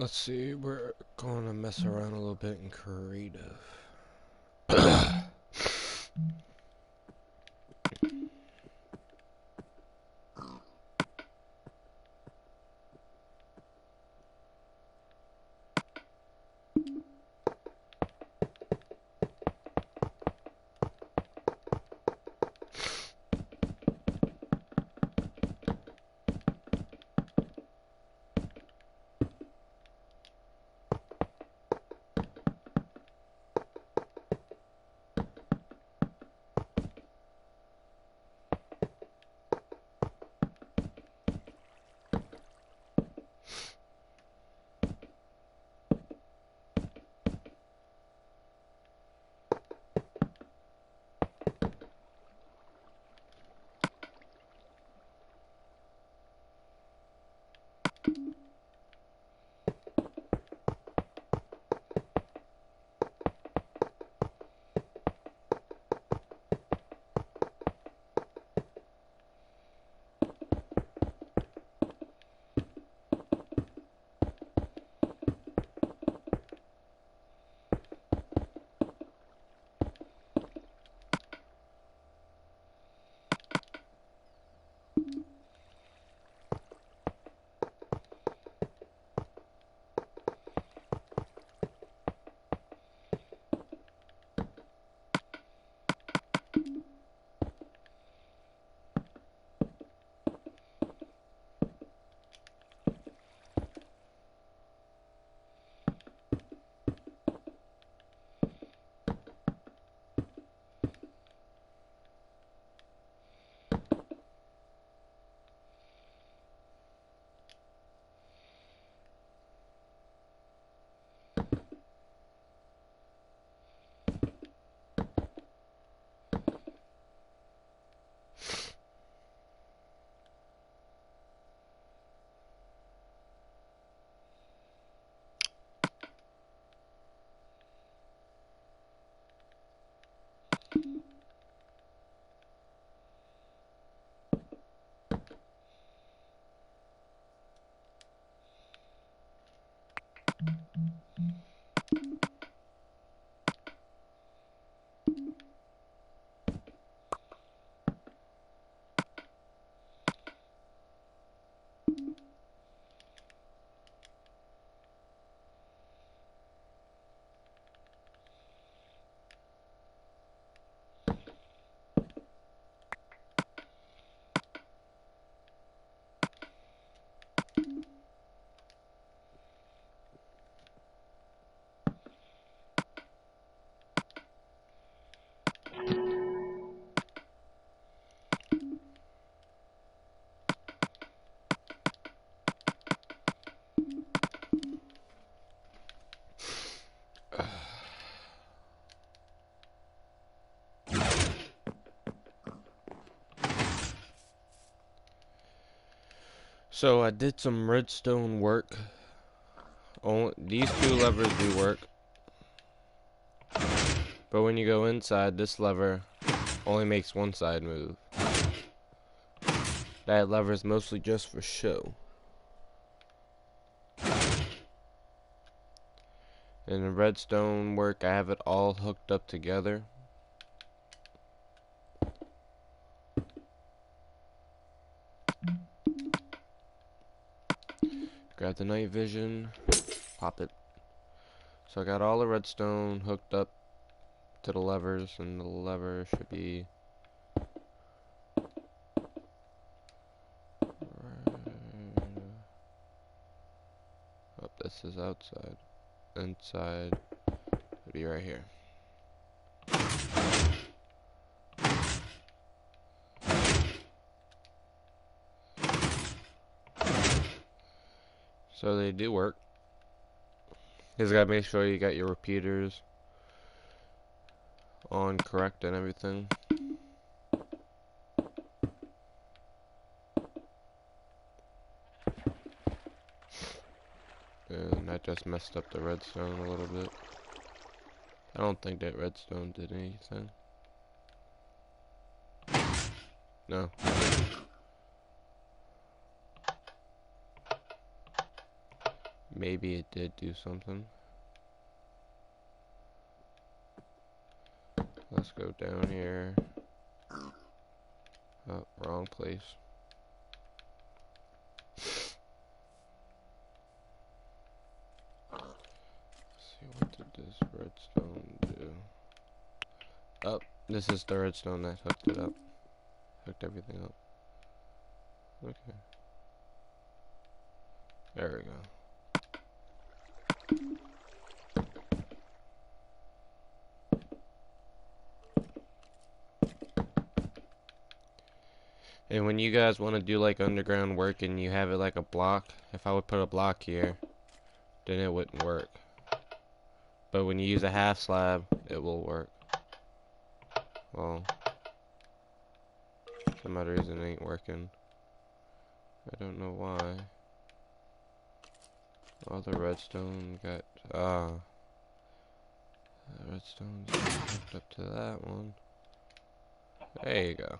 let's see, we're going to mess around a little bit in creative. So I did some redstone work. These two levers do work. But when you go inside, this lever only makes one side move. That lever is mostly just for show. In the redstone work, I have it all hooked up together. Grab the night vision, pop it. So I got all the redstone hooked up to the levers, and the lever should be oh, this is outside. Inside would be right here. So they do work. You just gotta make sure you got your repeaters on correct and everything. And I just messed up the redstone a little bit. I don't think that redstone did anything. No. maybe it did do something. Let's go down here. Oh, wrong place. Let's see, what did this redstone do? Oh, this is the redstone that hooked it up. Hooked everything up. Okay. There we go. And when you guys want to do like underground work and you have it like a block, if I would put a block here, then it wouldn't work. But when you use a half slab, it will work. Well, for some odd reason it ain't working. I don't know why. All the redstone got, the redstone's hooked up to that one. There you go.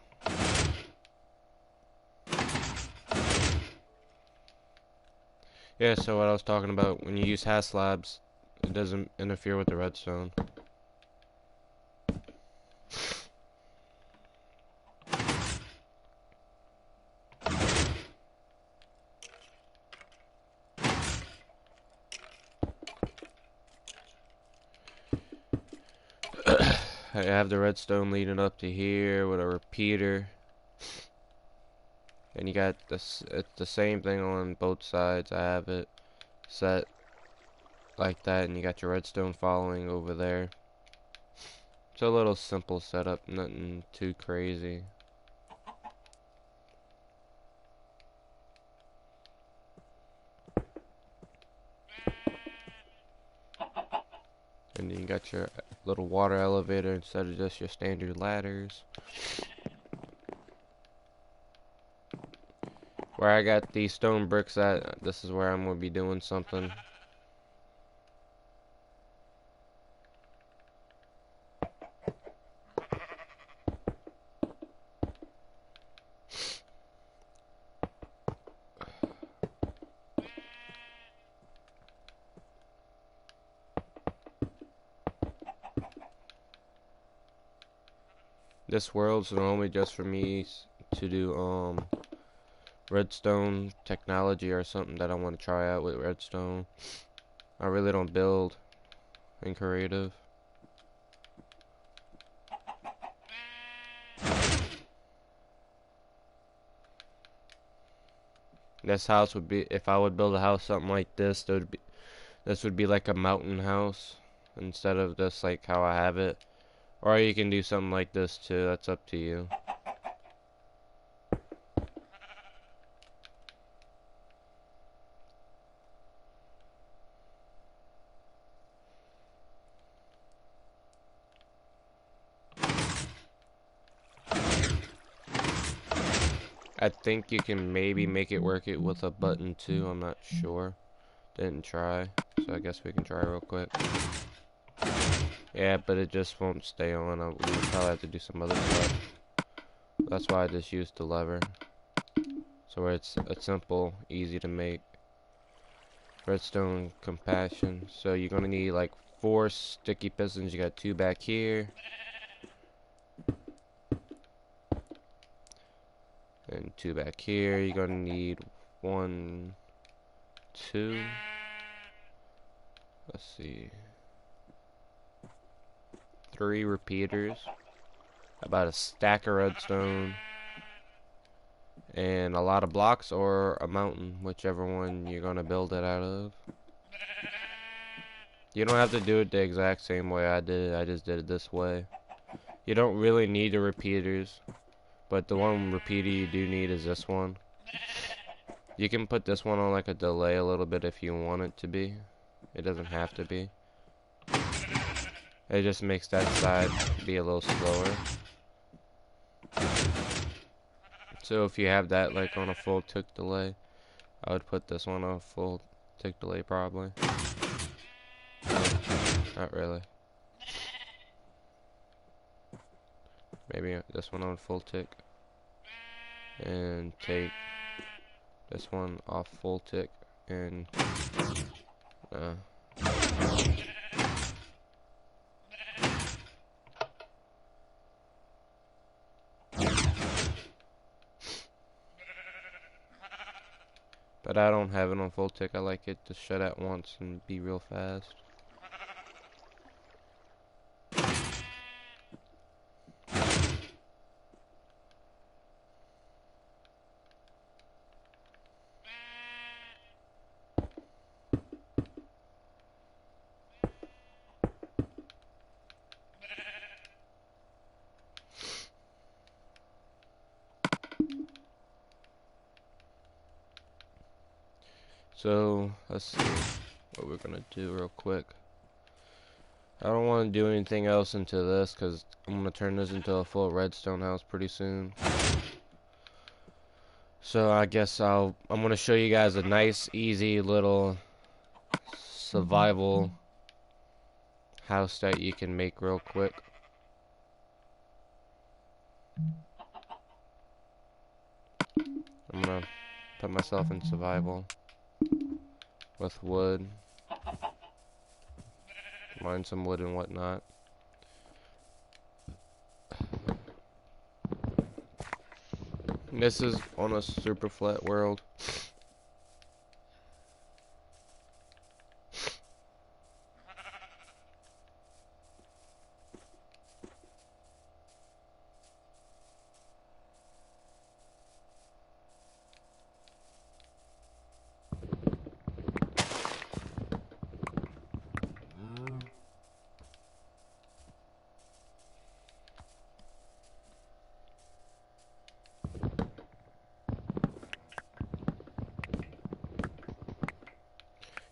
Yeah, so what I was talking about, when you use half slabs, it doesn't interfere with the redstone. I have the redstone leading up to here with a repeater. And you got this, it's the same thing on both sides. I have it set like that, and you got your redstone following over there. It's a little simple setup, nothing too crazy. And then you got your little water elevator instead of just your standard ladders. Where I got these stone bricks at, this is where I'm going to be doing something. This world's normally just for me to do redstone technology or something that I want to try out with redstone. I really don't build in creative. This house would be, if I would build a house something like this, this would be like a mountain house instead of just like how I have it. Or you can do something like this too, that's up to you. I think you can maybe make it work it with a button too, I'm not sure. Didn't try, so I guess we can try real quick. Yeah, but it just won't stay on. We'll probably have to do some other stuff. That's why I just used the lever. So it's a simple, easy to make redstone compaction. So you're gonna need like 4 sticky pistons. You got 2 back here. And 2 back here. You're gonna need 1, 2. Let's see. 3 repeaters. About a stack of redstone. And a lot of blocks or a mountain, whichever one you're gonna build it out of. You don't have to do it the exact same way I did it, I just did it this way. You don't really need the repeaters, but the one repeater you do need is this one. You can put this one on like a delay a little bit if you want it to be. It doesn't have to be. It just makes that side be a little slower. So if you have that like on a full tick delay, I would put this one on a full tick delay probably. Not really. Maybe this one on full tick. And take this one off full tick and Uh, but I don't have it on full tick. I like it to shut at once and be real fast. So let's see what we're gonna do real quick. I don't want to do anything else into this because I'm gonna turn this into a full redstone house pretty soon. So I guess I'm gonna show you guys a nice, easy little survival house that you can make real quick. I'm gonna put myself in survival with wood, mine some wood and whatnot. This is on a super flat world.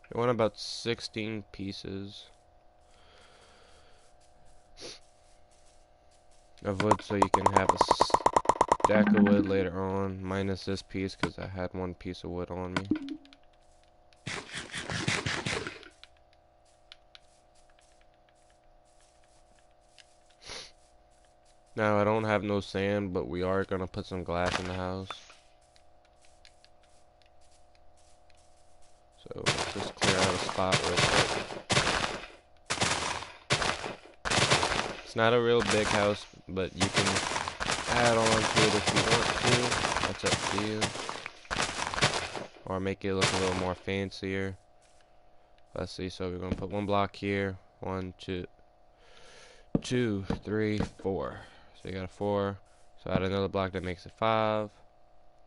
I want about 16 pieces of wood so you can have a stack of wood later on, minus this piece because I had one piece of wood on me. Now I don't have no sand, but we are gonna put some glass in the house. So let's just clear out a spot real quick. It's not a real big house, but you can add on to it if you want to. That's up to you. Or make it look a little more fancier. Let's see, so we're gonna put one block here. 1, 2, 2, 3, 4. So you got a 4. So add another block that makes it 5.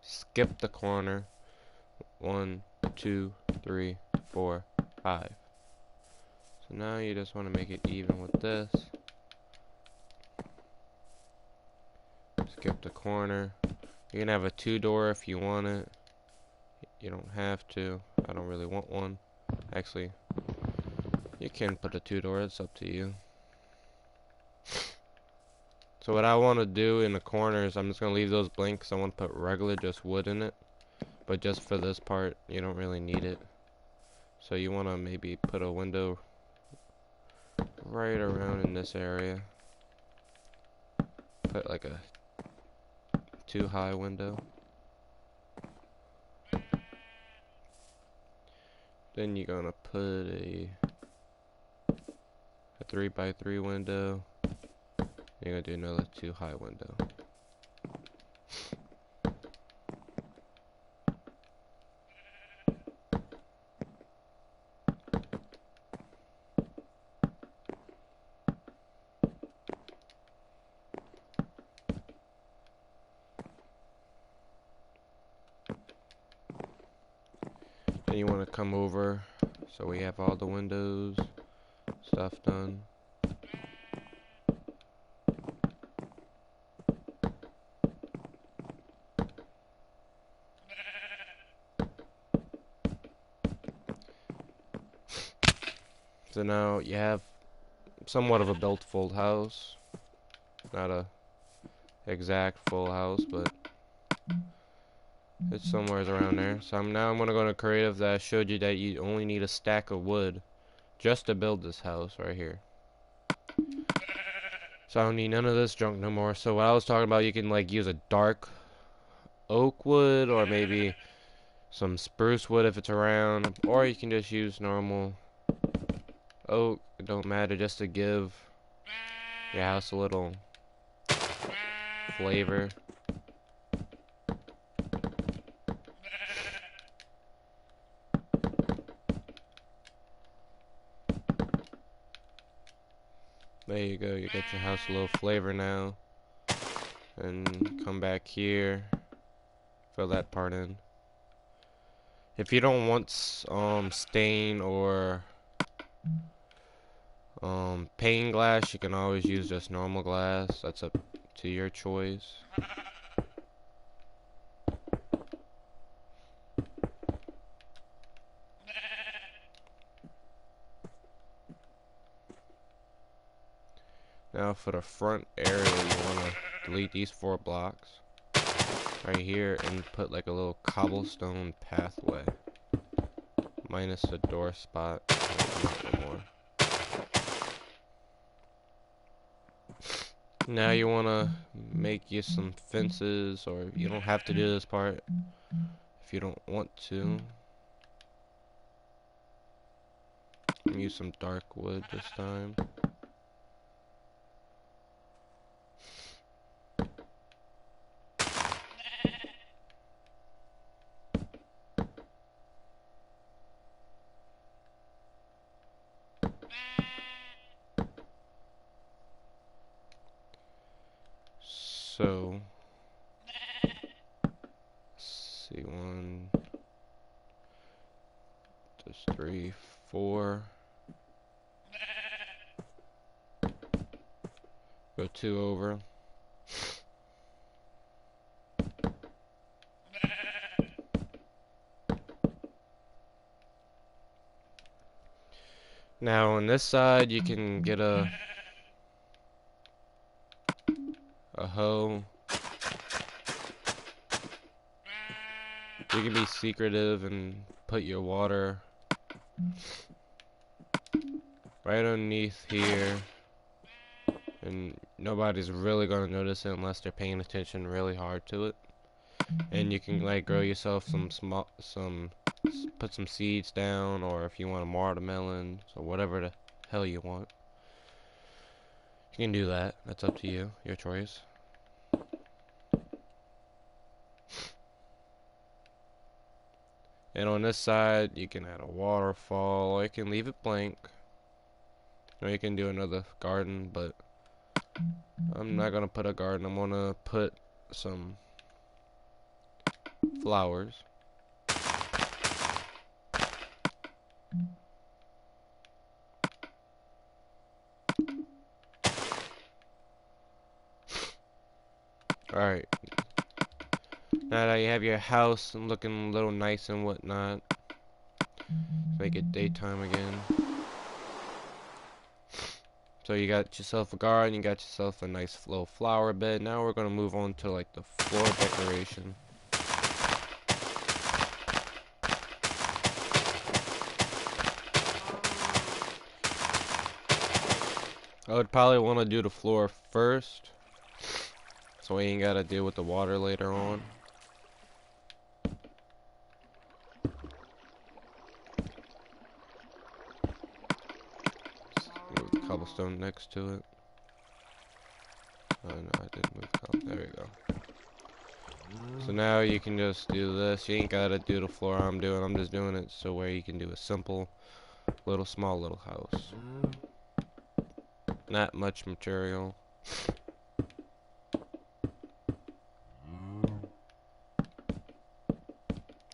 Skip the corner. 1, 2, 3, 4, 5. So now you just want to make it even with this. Skip the corner. You can have a 2-door if you want it. You don't have to. I don't really want one. Actually, you can put a 2-door. It's up to you. So what I want to do in the corners, I'm just going to leave those blank because I want to put regular, just wood in it. But just for this part, you don't really need it. So you want to maybe put a window right around in this area. Put like a 2-high window. Then you're gonna put a 3x3 window. You're gonna do another 2-high window. Then you want to come over, so we have all the windows, stuff done. So now you have somewhat of a built full house. Not a exact full house, but it's somewhere around there. So I'm gonna go to creative that I showed you that you only need a stack of wood just to build this house right here. So I don't need none of this junk no more. So what I was talking about, you can like use a dark oak wood or maybe some spruce wood if it's around, or you can just use normal oak. It don't matter, just to give your house a little flavor. There you go, you got your house a little flavor now. And come back here, fill that part in. If you don't want stain or pane glass, you can always use just normal glass. That's up to your choice. Now for the front area, you want to delete these 4 blocks right here and put like a little cobblestone pathway, minus the door spot. More. Now you want to make you some fences, or you don't have to do this part if you don't want to. Use some dark wood this time. So, let's see, 1, 2, 3, 4. Go 2 over. Now on this side, you can get a hoe. You can be secretive and put your water right underneath here, and nobody's really gonna notice it unless they're paying attention really hard to it. And you can like grow yourself put some seeds down, or if you want a watermelon, so whatever the hell you want, you can do that. That's up to you, your choice. And on this side, you can add a waterfall, or you can leave it blank, or you can do another garden, but I'm not gonna put a garden. I'm gonna put some flowers. Alright. Now that you have your house and looking a little nice and whatnot, make it daytime again. So you got yourself a garden, you got yourself a nice little flower bed. Now we're gonna move on to like the floor decoration. I would probably want to do the floor first, so we ain't gotta deal with the water later on. Move the cobblestone next to it. Oh no, I didn't move cobblestone. There we go. So now you can just do this. You ain't gotta do the floor I'm doing. I'm just doing it so where you can do a simple, small little house. Not much material.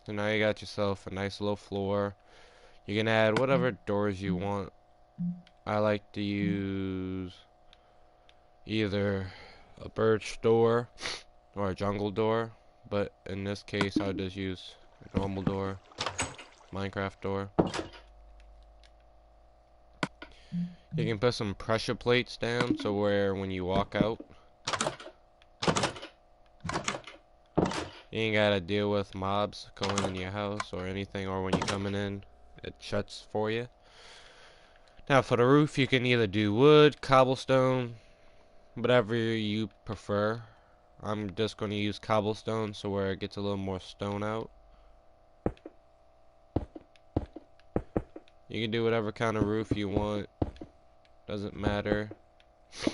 So now you got yourself a nice little floor. You can add whatever doors you want. I like to use either a birch door or a jungle door, but in this case I'll just use a normal door, Minecraft door. You can put some pressure plates down, so where when you walk out, you ain't gotta deal with mobs going in your house or anything, or when you're coming in, it shuts for you. Now for the roof, you can either do wood, cobblestone, whatever you prefer. I'm just going to use cobblestone, so where it gets a little more stone out. You can do whatever kind of roof you want. Doesn't matter. You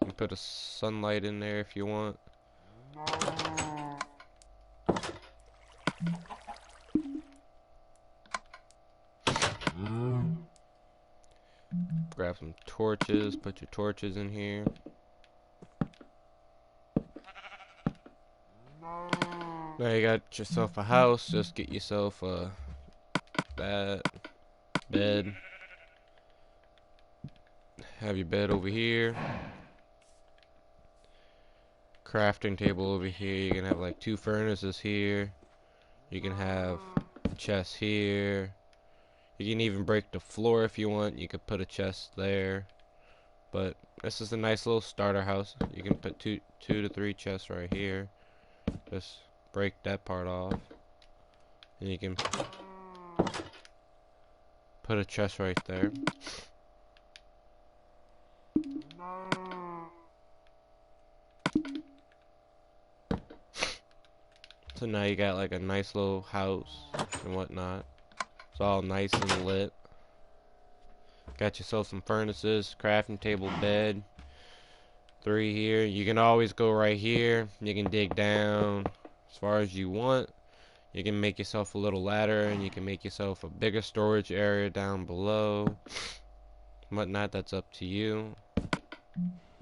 can put a sunlight in there if you want. Grab some torches, put your torches in here. Now you got yourself a house, just get yourself a bed. Have your bed over here. Crafting table over here. You can have like 2 furnaces here. You can have chests here. You can even break the floor if you want. You could put a chest there. But this is a nice little starter house. You can put two to 3 chests right here. Just break that part off. And you can put a chest right there. So now you got like a nice little house and whatnot. It's all nice and lit. Got yourself some furnaces, crafting table, bed. 3 here. You can always go right here. You can dig down as far as you want. You can make yourself a little ladder, and you can make yourself a bigger storage area down below. Whatnot, that's up to you.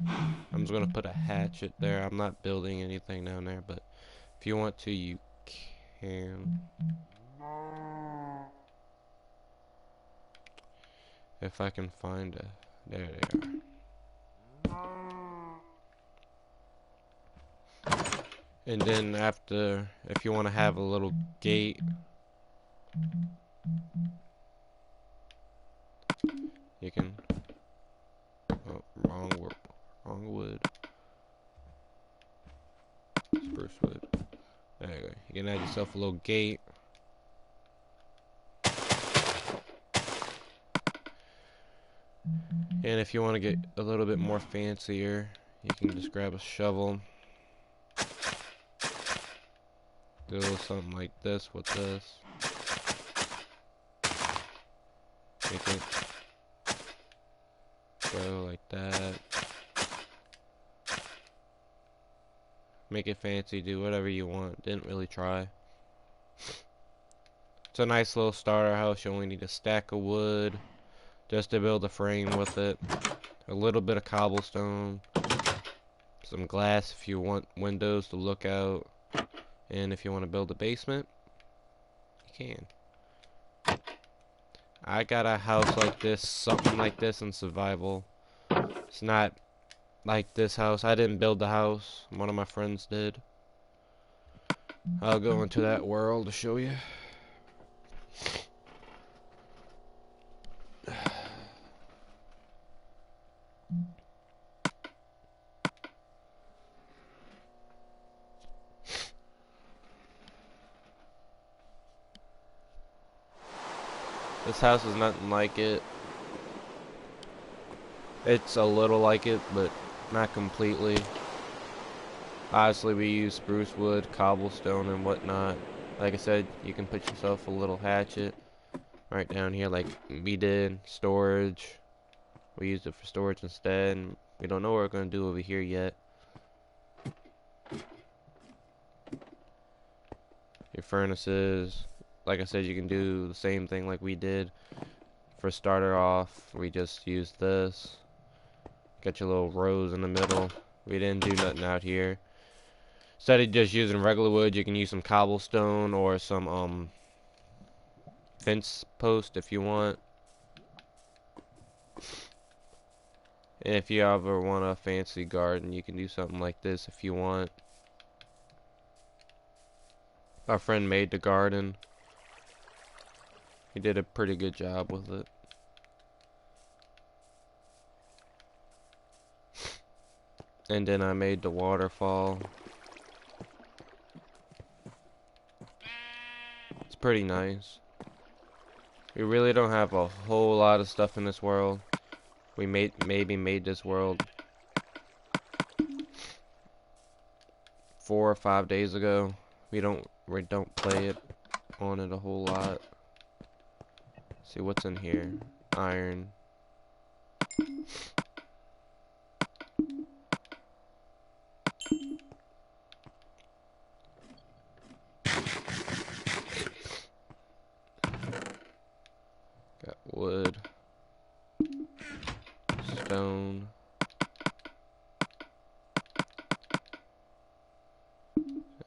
I'm just gonna put a hatchet there. I'm not building anything down there, but if you want to, you can. If I can find a... There they are. And then after, if you want to have a little gate, you can... Oh, wrong wood. Spruce wood. There you go. You can add yourself a little gate. And if you want to get a little bit more fancier, you can just grab a shovel. Do something like this with this. Make it go like that. Make it fancy, do whatever you want. Didn't really try. It's a nice little starter house. You only need a stack of wood just to build a frame with it. A little bit of cobblestone. Some glass if you want windows to look out. And if you want to build a basement, you can. I got a house like this, something like this in survival. It's not like this house. I didn't build the house. One of my friends did. I'll go into that world to show you. This house is nothing like it. It's a little like it, but not completely. Obviously, we use spruce wood, cobblestone, and whatnot. Like I said, you can put yourself a little hatchet right down here like we did. Storage. We used it for storage instead. And we don't know what we're going to do over here yet. Your furnaces. Like I said, you can do the same thing like we did. For starter off, we just used this. Got your little rows in the middle. We didn't do nothing out here. Instead of just using regular wood, you can use some cobblestone or some fence post if you want. And if you ever want a fancy garden, you can do something like this if you want. Our friend made the garden. He did a pretty good job with it. And then I made the waterfall. It's pretty nice. We really don't have a whole lot of stuff in this world. We maybe made this world 4 or 5 days ago. We don't play it on it a whole lot. See what's in here. Iron. Got wood. Stone.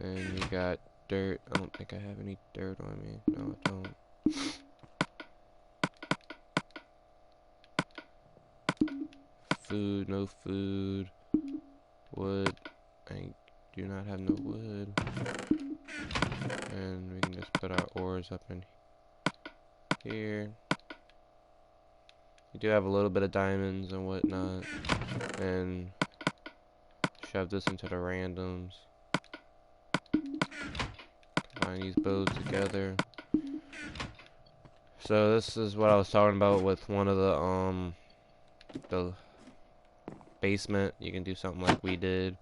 And you got dirt. I don't think I have any dirt on me. No, I don't. Food, no food. Wood. I do not have no wood. And we can just put our ores up in here. We do have a little bit of diamonds and whatnot. And shove this into the randoms. Combine these bows together. So this is what I was talking about with one of the basement. You can do something like we did,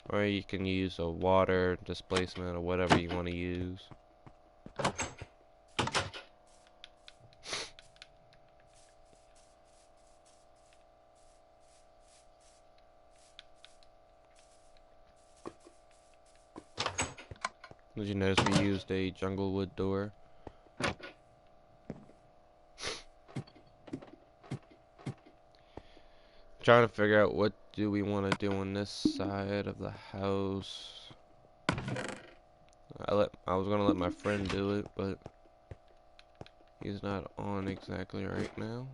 or you can use a water displacement or whatever you want to use. Did you notice we used a jungle wood door? Trying to figure out what do we want to do on this side of the house. I was gonna let my friend do it, but he's not on exactly right now.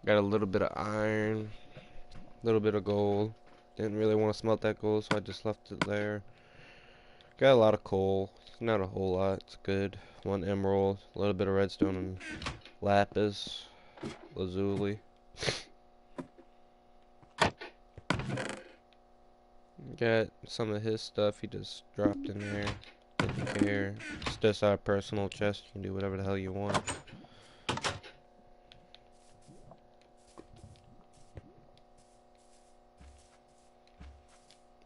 Got a little bit of iron, a little bit of gold. Didn't really want to smelt that gold, so I just left it there. Got a lot of coal. Not a whole lot. It's good. 1 emerald, a little bit of redstone and lapis lazuli. Got some of his stuff he just dropped in there. Didn't care. It's just our personal chest. You can do whatever the hell you want.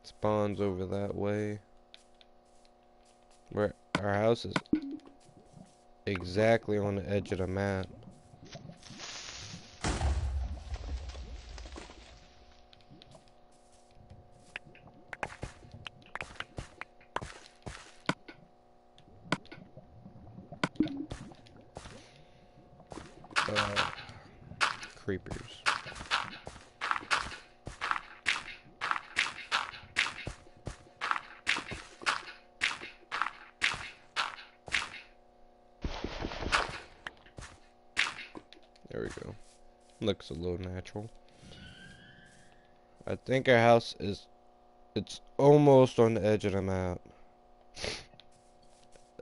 Spawns over that way. Where our house is exactly on the edge of the map. Creepers. There we go. Looks a little natural. I think our house is, it's almost on the edge of the map.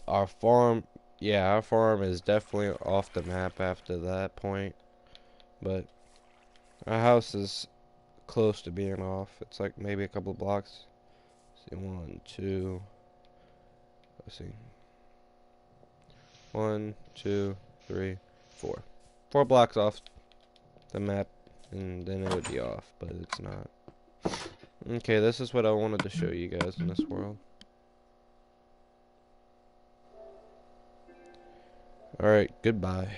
Our farm, yeah, our farm is definitely off the map after that point. But our house is close to being off. It's like maybe a couple of blocks. Let's see, 1, 2. Let's see. 1, 2, 3, 4. 4 blocks off the map, and then it would be off, but it's not. Okay, this is what I wanted to show you guys in this world. Alright, goodbye.